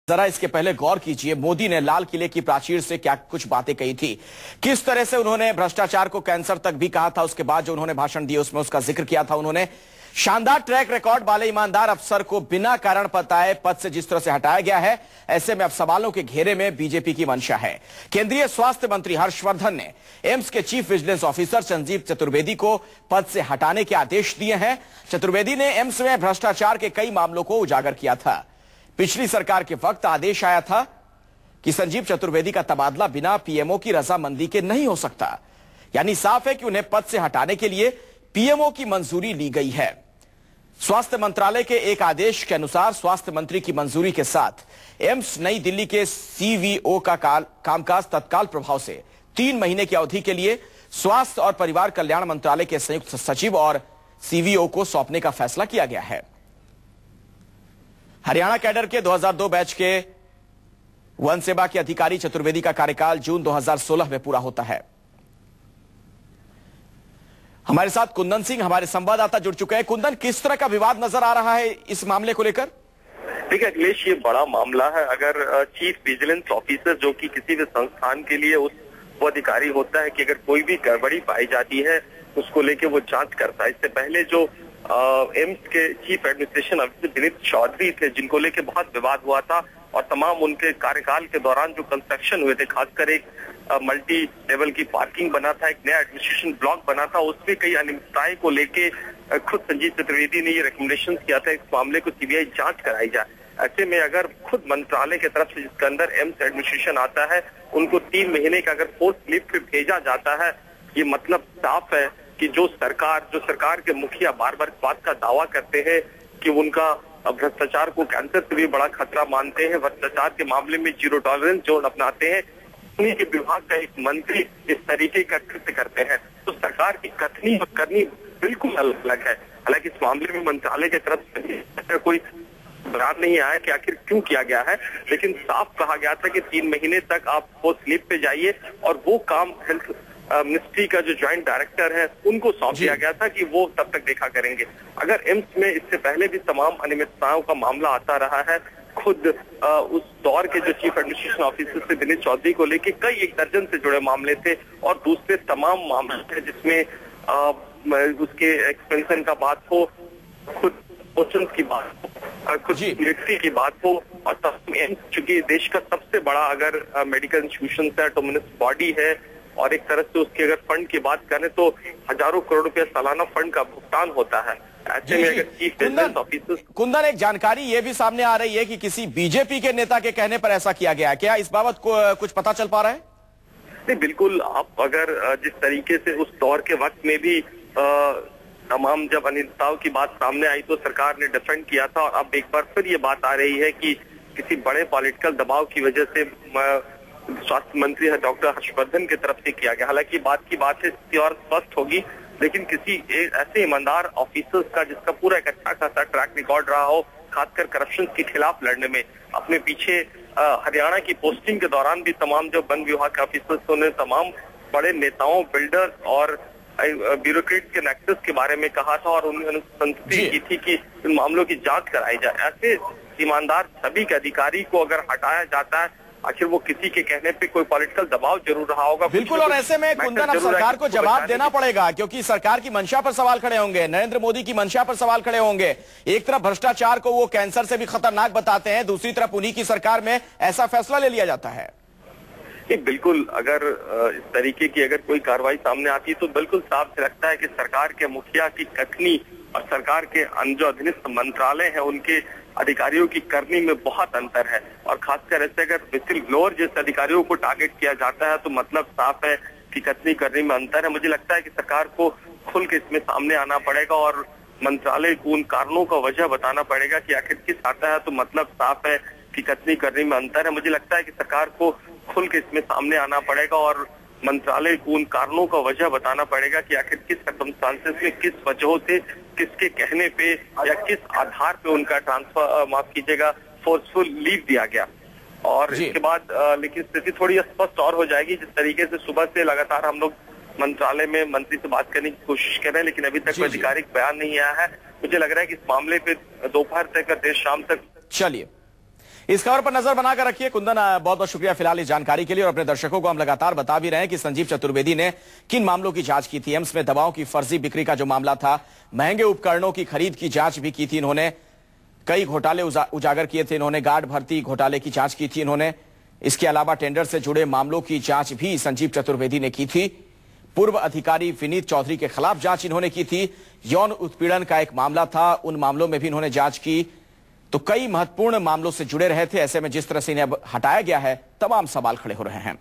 जरा इसके पहले गौर कीजिए, मोदी ने लाल किले की प्राचीर से क्या कुछ बातें कही थी, किस तरह से उन्होंने भ्रष्टाचार को कैंसर तक भी कहा था। उसके बाद जो उन्होंने भाषण दिया उसमें उसका जिक्र किया था। उन्होंने शानदार ट्रैक रिकॉर्ड वाले ईमानदार अफसर को बिना कारण बताए पद से जिस तरह से हटाया गया है, ऐसे में अब सवालों के घेरे में बीजेपी की मंशा है। केंद्रीय स्वास्थ्य मंत्री हर्षवर्धन ने एम्स के chief vigilance officer Sanjeev Chaturvedi को पद से हटाने के आदेश दिए हैं। चतुर्वेदी ने एम्स में भ्रष्टाचार के कई मामलों को उजागर किया था। पिछली सरकार के वक्त आदेश आया था कि संजीव चतुर्वेदी का तबादला बिना पीएमओ की रजामंदी के नहीं हो सकता, यानी साफ है कि उन्हें पद से हटाने के लिए पीएमओ की मंजूरी ली गई है। स्वास्थ्य मंत्रालय के एक आदेश के अनुसार स्वास्थ्य मंत्री की मंजूरी के साथ एम्स नई दिल्ली के सीवीओ का कामकाज तत्काल प्रभाव से 3 महीने की अवधि के लिए स्वास्थ्य और परिवार कल्याण मंत्रालय के संयुक्त सचिव और सीवीओ को सौंपने का फैसला किया गया है। हरियाणा कैडर के 2002 बैच के वन सेवा के अधिकारी चतुर्वेदी का कार्यकाल जून 2016 में पूरा होता है। हमारे साथ कुंदन सिंह हमारे संवाददाता जुड़ चुके हैं। कुंदन, किस तरह का विवाद नजर आ रहा है इस मामले को लेकर? देखिए अखिलेश, ये बड़ा मामला है। अगर चीफ विजिलेंस ऑफिसर जो कि किसी भी संस्थान के लिए वो अधिकारी होता है कि अगर कोई भी गड़बड़ी पाई जाती है उसको लेके वो जांच करता है। इससे पहले जो एम्स के chief administration officer Vineet Chaudhary थे, जिनको लेके बहुत विवाद हुआ था और तमाम उनके कार्यकाल के दौरान जो कंस्ट्रक्शन हुए थे, खासकर एक मल्टी लेवल की पार्किंग बना था, एक नया एडमिनिस्ट्रेशन ब्लॉक बना था, उसमें कई अनियमितताएं को लेके खुद संजीव चतुर्वेदी ने ये रिकमेंडेशन किया था इस मामले को सीबीआई जांच कराई जाए। ऐसे में अगर खुद मंत्रालय की तरफ से जिसके अंदर एम्स एडमिनिस्ट्रेशन आता है उनको 3 महीने का अगर पोस्ट लीव पे भेजा जाता है, ये मतलब साफ है कि जो सरकार के मुखिया बार बार इस बात का दावा करते हैं कि उनका भ्रष्टाचार को कैंसर से भी बड़ा खतरा मानते हैं, भ्रष्टाचार के मामले में जीरो टॉलरेंस जोन अपनाते हैं, उन्हीं के विभाग का एक मंत्री इस तरीके का कृत्य करते हैं, तो सरकार की कथनी और करनी बिल्कुल अलग है। हालांकि इस मामले में मंत्रालय की तरफ से कोई बयान नहीं आया कि आखिर क्यों किया गया है, लेकिन साफ कहा गया था कि 3 महीने तक आप पोस्ट लीव पे जाइए और वो काम हेल्थ मिनिस्ट्री का जो ज्वाइंट डायरेक्टर है उनको सौंप दिया गया था कि वो तब तक देखा करेंगे। अगर एम्स में इससे पहले भी तमाम अनियमितताओं का मामला आता रहा है, खुद उस दौर के जो चीफ एडमिनिस्ट्रेशन ऑफिसर से विनीत चौधरी को लेके कई 1 दर्जन से जुड़े मामले थे और दूसरे तमाम मामले थे जिसमें उसके एक्सपेंशन का बात हो, खुद पोषण की बात हो, खुद मिलिट्री की बात हो, और एम्स चूंकि देश का सबसे बड़ा अगर मेडिकल इंस्टीट्यूशन है, ऑटोनोमस बॉडी है, और एक तरह से उसकी अगर फंड की बात करें तो हजारों करोड़ रुपया सालाना फंड का भुगतान होता है। ऐसे में अगर चीफ विजिलेंस ऑफिसर कुंदन, एक जानकारी ये भी सामने आ रही है कि किसी बीजेपी के नेता के कहने पर ऐसा किया गया है, क्या इस बाबत कुछ पता चल पा रहा है? नहीं, बिल्कुल। आप अगर जिस तरीके से उस दौर के वक्त में भी तमाम जब अनियमितताओं की बात सामने आई तो सरकार ने डिफेंड किया था, और अब एक बार फिर ये बात आ रही है कि किसी बड़े पॉलिटिकल दबाव की वजह से स्वास्थ्य मंत्री डॉक्टर हर्षवर्धन की तरफ से किया गया। हालांकि बात है इसकी और स्पष्ट होगी, लेकिन किसी ऐसे ईमानदार ऑफिसर्स का जिसका पूरा एक अच्छा खासा ट्रैक रिकॉर्ड रहा हो, खासकर करप्शन के खिलाफ लड़ने में, अपने पीछे हरियाणा की पोस्टिंग के दौरान भी तमाम जो वन विभाग के ऑफिसर्स ने तमाम बड़े नेताओं, बिल्डर्स और ब्यूरोक्रेट के नेक्सस के बारे में कहा था और उन्होंने संतुष्टि की थी कि इन मामलों की जांच कराई जाए। ऐसे ईमानदार सभी के अधिकारी को अगर हटाया जाता है, आखिर वो किसी के कहने पे कोई पॉलिटिकल दबाव जरूर रहा होगा। बिल्कुल, और ऐसे में कुंदन अब सरकार को जवाब देना पड़ेगा, क्योंकि सरकार की मंशा पर सवाल खड़े होंगे, नरेंद्र मोदी की मंशा पर सवाल खड़े होंगे। एक तरफ भ्रष्टाचार को वो कैंसर से भी खतरनाक बताते हैं, दूसरी तरफ उन्हीं की सरकार में ऐसा फैसला ले लिया जाता है। बिल्कुल, अगर इस तरीके की अगर कोई कार्रवाई सामने आती है तो बिल्कुल साफ लगता है कि सरकार के मुखिया की कथनी और सरकार के जो अधीनस्थ मंत्रालय है उनके अधिकारियों की करनी में बहुत अंतर है। और खासकर ऐसे अगर विसिल ब्लोअर जैसे अधिकारियों को टारगेट किया जाता है तो मतलब साफ है कि कथनी करनी में अंतर है। मुझे लगता है कि सरकार को खुल के इसमें सामने आना पड़ेगा और मंत्रालय को उन कारणों का वजह बताना पड़ेगा कि आखिर किस आता है, तो मतलब साफ है कि कथनी करने में अंतर है। मुझे लगता है कि सरकार को खुल के इसमें सामने आना पड़ेगा और मंत्रालय को उन कारणों का वजह बताना पड़ेगा कि आखिर किस सर्कमस्टांसेस में, किस वजहों से, किसके कहने पे या किस आधार पे उनका ट्रांसफर, माफ कीजिएगा, फोर्सफुल लीव दिया गया। और इसके बाद लेकिन स्थिति थोड़ी स्पष्ट और हो जाएगी। जिस तरीके से सुबह से लगातार हम लोग मंत्रालय में मंत्री से बात करने की कोशिश कर रहे हैं, लेकिन अभी तक कोई आधिकारिक बयान नहीं आया है। मुझे लग रहा है कि इस मामले पे दोपहर तक, देर शाम तक चलिए इस खबर पर नजर बनाकर रखिए। कुंदन, बहुत बहुत शुक्रिया फिलहाल इस जानकारी के लिए। और अपने दर्शकों को हम लगातार बता भी रहे हैं कि संजीव चतुर्वेदी ने किन मामलों की जांच की थी। एम्स में दवाओं की फर्जी बिक्री का जो मामला था, महंगे उपकरणों की खरीद की जांच भी की थी इन्होंने, कई घोटाले उजागर किए थे इन्होंने, गार्ड भर्ती घोटाले की जांच की थी इन्होंने। इसके अलावा टेंडर से जुड़े मामलों की जांच भी संजीव चतुर्वेदी ने की थी। पूर्व अधिकारी विनीत चौधरी के खिलाफ जांच इन्होंने की थी। यौन उत्पीड़न का एक मामला था, उन मामलों में भी इन्होंने जांच की। तो कई महत्वपूर्ण मामलों से जुड़े रहे थे। ऐसे में जिस तरह से इन्हें अब हटाया गया है, तमाम सवाल खड़े हो रहे हैं।